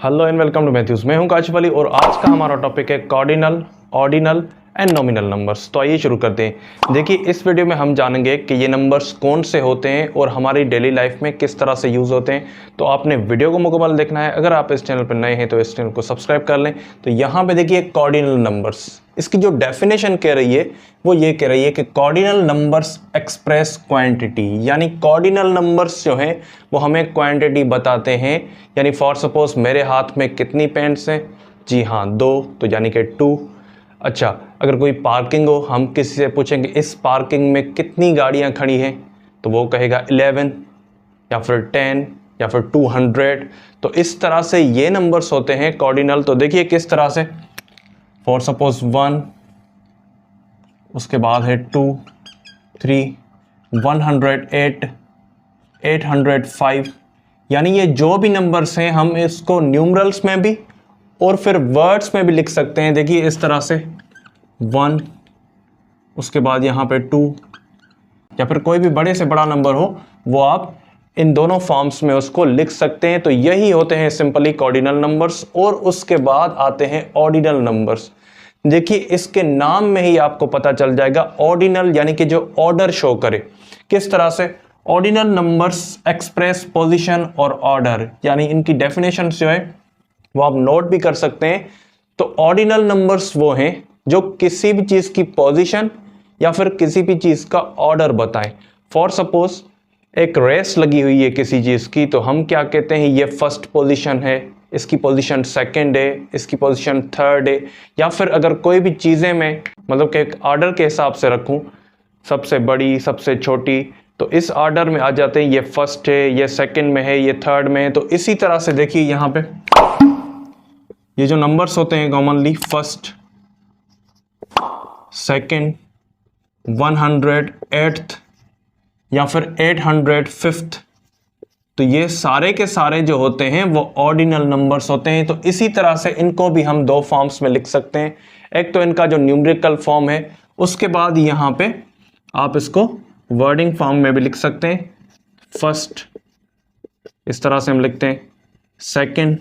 Hello and welcome to Matthews. मैं हूं काशिफ अली और आज का हमारा टॉपिक है cardinal, ordinal and nominal numbers. तो आइए शुरू करते हैं। देखिए, इस वीडियो में हम जानेंगे कि ये नंबर्स कौन से होते हैं और हमारी डेली लाइफ में किस तरह से यूज़ होते हैं। तो आपने वीडियो को मुकम्मल देखना है। अगर आप इस चैनल पर नए हैं तो इस चैनल को सब्सक्राइब कर लें। तो यहाँ पे देखिए कार्डिनल नंबर्स, इसकी जो डेफिनेशन कह रही है वो ये कह रही है कि कार्डिनल नंबर्स एक्सप्रेस क्वांटिटी, यानी कार्डिनल नंबर्स जो हैं वो हमें क्वांटिटी बताते हैं। यानी फॉर सपोज मेरे हाथ में कितनी पेंट्स हैं? जी हाँ, 2, तो यानी कि 2। अच्छा, अगर कोई पार्किंग हो, हम किसी से पूछेंगे इस पार्किंग में कितनी गाड़ियां खड़ी हैं, तो वो कहेगा 11 या फिर 10 या फिर 200। तो इस तरह से ये नंबर्स होते हैं कार्डिनल। तो देखिए किस तरह से, फॉर सपोज 1, उसके बाद है 2, 3, 108, 805। यानी ये जो भी नंबर्स हैं हम इसको न्यूमरल्स में भी और फिर वर्ड्स में भी लिख सकते हैं। देखिए इस तरह से 1, उसके बाद यहाँ पे 2, या फिर कोई भी बड़े से बड़ा नंबर हो वो आप इन दोनों फॉर्म्स में उसको लिख सकते हैं। तो यही होते हैं सिंपली कार्डिनल नंबर्स। और उसके बाद आते हैं ऑर्डिनल नंबर्स। देखिए इसके नाम में ही आपको पता चल जाएगा, ऑर्डिनल यानी कि जो ऑर्डर शो करे। किस तरह से? ऑर्डिनल नंबर्स एक्सप्रेस पोजीशन और ऑर्डर, यानी इनकी डेफिनेशन जो है वो आप नोट भी कर सकते हैं। तो ऑर्डिनल नंबर्स वो हैं जो किसी भी चीज की पोजीशन या फिर किसी भी चीज का ऑर्डर बताएं। फॉर सपोज एक रेस लगी हुई है किसी चीज की, तो हम क्या कहते हैं, ये फर्स्ट पोजीशन है, इसकी पोजीशन सेकंड है, इसकी पोजीशन थर्ड है। या फिर अगर कोई भी चीजें मैं मतलब कि एक ऑर्डर के हिसाब से रखूं, सबसे बड़ी सबसे छोटी, तो इस ऑर्डर में आ जाते हैं। ये फर्स्ट है, ये सेकंड में है, ये थर्ड में है। तो इसी तरह से देखिए यहाँ पे ये जो नंबर्स होते हैं कॉमनली फर्स्ट, सेकंड, 108th या फिर 805th, तो ये सारे के सारे जो होते हैं वो ऑर्डिनल नंबर्स होते हैं। तो इसी तरह से इनको भी हम दो फॉर्म्स में लिख सकते हैं। एक तो इनका जो न्यूमेरिकल फॉर्म है, उसके बाद यहाँ पे आप इसको वर्डिंग फॉर्म में भी लिख सकते हैं। फर्स्ट इस तरह से हम लिखते हैं, सेकंड,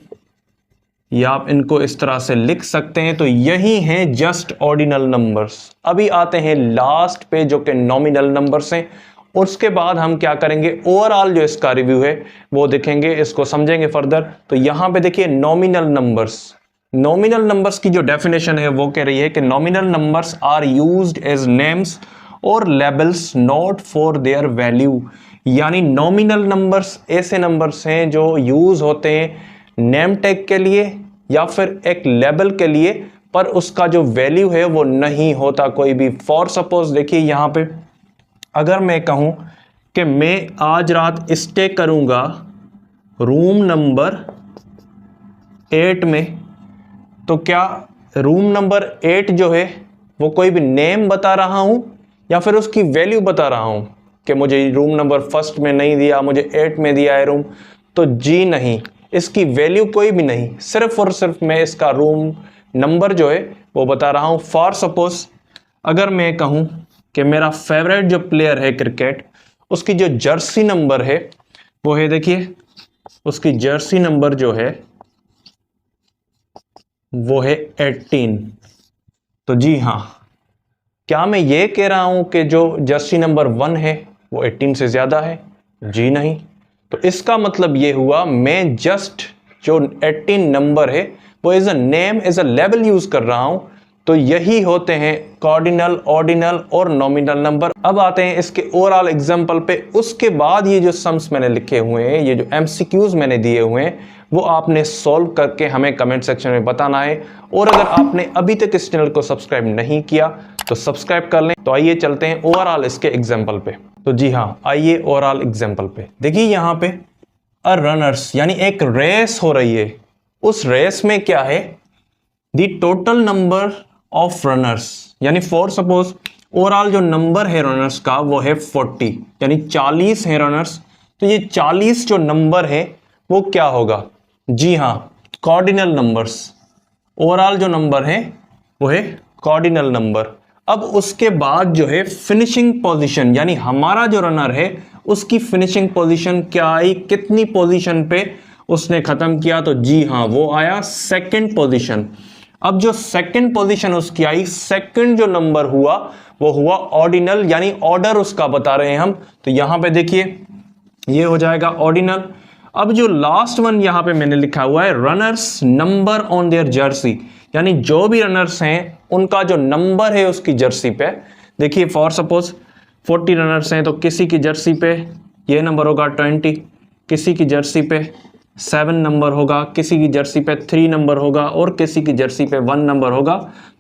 या आप इनको इस तरह से लिख सकते हैं। तो यही हैं जस्ट ऑर्डिनल नंबर्स। अभी आते हैं लास्ट पे जो कि नॉमिनल नंबर्स हैं। उसके बाद हम क्या करेंगे, ओवरऑल जो इसका रिव्यू है वो देखेंगे, इसको समझेंगे फर्दर। तो यहां पे देखिए नॉमिनल नंबर्स। नॉमिनल नंबर्स की जो डेफिनेशन है वो कह रही है कि nominal numbers are used as names और labels not for their value. यानी नॉमिनल नंबर्स ऐसे नंबर्स हैं जो यूज होते हैं नेम टैग के लिए या फिर एक लेबल के लिए, पर उसका जो वैल्यू है वो नहीं होता कोई भी। फॉर सपोज देखिए यहां पे अगर मैं कहूं कि मैं आज रात स्टे करूंगा रूम नंबर 8 में, तो क्या रूम नंबर 8 जो है वो कोई भी नेम बता रहा हूं या फिर उसकी वैल्यू बता रहा हूं कि मुझे रूम नंबर फर्स्ट में नहीं दिया, मुझे 8 में दिया है रूम? तो जी नहीं, इसकी वैल्यू कोई भी नहीं, सिर्फ और सिर्फ मैं इसका रूम नंबर जो है वो बता रहा हूं। फॉर सपोज अगर मैं कहूं कि मेरा फेवरेट जो प्लेयर है क्रिकेट, उसकी जो जर्सी नंबर है वो है, देखिए उसकी जर्सी नंबर जो है वो है 18। तो जी हाँ, क्या मैं ये कह रहा हूं कि जो जर्सी नंबर 1 है वो 18 से ज्यादा है? जी नहीं। तो इसका मतलब ये हुआ मैं जस्ट जो 18 नंबर है वो as a name, as a label use कर रहा हूं। तो यही होते हैं कार्डिनल, ऑर्डिनल और नॉमिनल नंबर। अब आते हैं इसके ओवरऑल एग्जांपल पे। उसके बाद ये जो सम्स मैंने लिखे हुए हैं, ये जो एमसीक्यूज मैंने दिए हुए हैं, वो आपने सॉल्व करके हमें कमेंट सेक्शन में बताना है। और अगर आपने अभी तक इस चैनल को सब्सक्राइब नहीं किया तो सब्सक्राइब कर लें। तो आइए चलते हैं ओवरऑल इसके एग्जाम्पल पे। तो जी हाँ, आइए ओवरऑल एग्जाम्पल पे। देखिए यहाँ पे अ रनर्स, यानी एक रेस हो रही है। उस रेस में क्या है, the total number of runners, यानी फॉर सपोज ओवरऑल जो नंबर है रनर्स का वो है 40, यानी 40 है रनर्स। तो ये 40 जो नंबर है वो क्या होगा? जी हाँ, कार्डिनल नंबर्स। ओवरऑल जो नंबर है वो है कार्डिनल नंबर। अब उसके बाद जो है फिनिशिंग पोजीशन, यानी हमारा जो रनर है उसकी फिनिशिंग पोजीशन क्या आई, कितनी पोजीशन पे उसने खत्म किया, तो जी हाँ वो आया सेकंड पोजीशन। अब जो सेकंड पोजीशन उसकी आई, सेकंड जो नंबर हुआ वो हुआ ऑर्डिनल, यानी ऑर्डर उसका बता रहे हैं हम। तो यहां पे देखिए ये हो जाएगा ऑर्डिनल। अब जो लास्ट वन यहां पे मैंने लिखा हुआ है runners number on their Jersey, यानी जो भी रनर्स हैं उनका जो नंबर है उसकी जर्सी पे। देखिए फॉर सपोज 40 रनर्स हैं तो किसी की जर्सी पे ये नंबर होगा 20, किसी की जर्सी पे 7 नंबर होगा, किसी की जर्सी पे 3 नंबर होगा और किसी की जर्सी पे 1 नंबर होगा।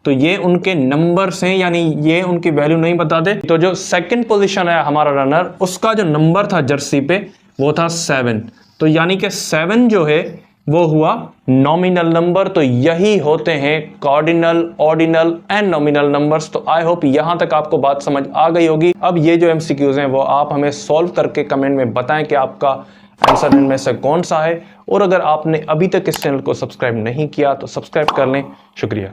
तो ये उनके नंबर्स हैं, यानी ये उनकी वैल्यू नहीं बताते। तो जो सेकंड पोजीशन है हमारा रनर, उसका जो नंबर था जर्सी पे वो था 7। तो यानी कि 7 जो है वो हुआ नॉमिनल नंबर। तो यही होते हैं cardinal, ordinal and nominal numbers. तो आई होप यहां तक आपको बात समझ आ गई होगी। अब ये जो एमसीक्यूज हैं वो आप हमें सॉल्व करके कमेंट में बताएं कि आपका आंसर इनमें से कौन सा है। और अगर आपने अभी तक इस चैनल को सब्सक्राइब नहीं किया तो सब्सक्राइब कर लें। शुक्रिया।